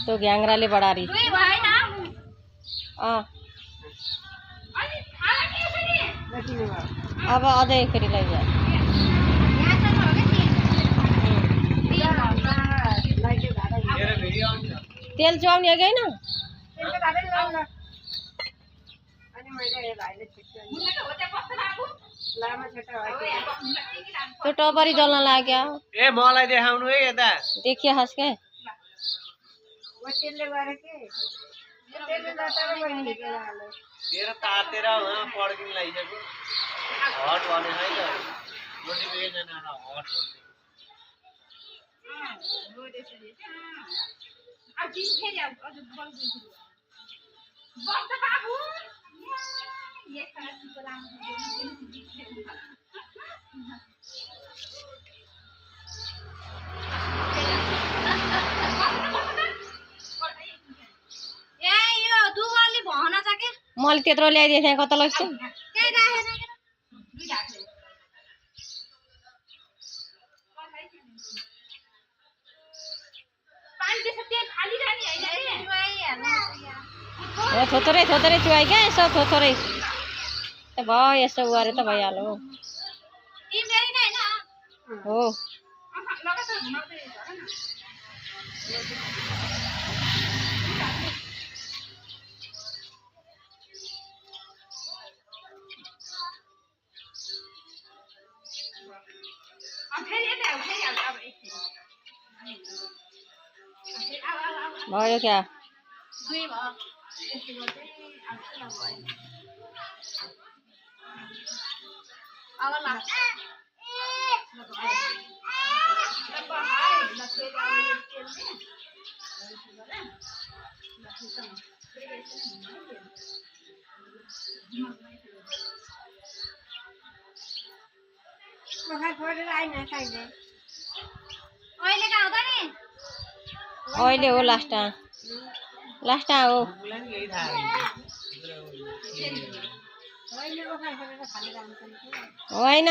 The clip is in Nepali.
तो ग्यांगराले बढ़ा रही अब अझै फेरि लैजा तेल चुहाउने कि होइन त्यो टपरी जल्न लाग्यो ए मलाई देखाउनु है यता देखिए हस के तेरो तातेर वहाँ पड्किन लागिसक्यो हट भने है त मोटिभेसन हट मैले त्यत्रो ल्याइदिएको थिएँ कता लाग्छ थोरै थोरै चुहाइ क्या यसो थोरै भयो यसो गरे त भइहाल्यो हो भयो क्या अहिले हो लास्ट हो होइन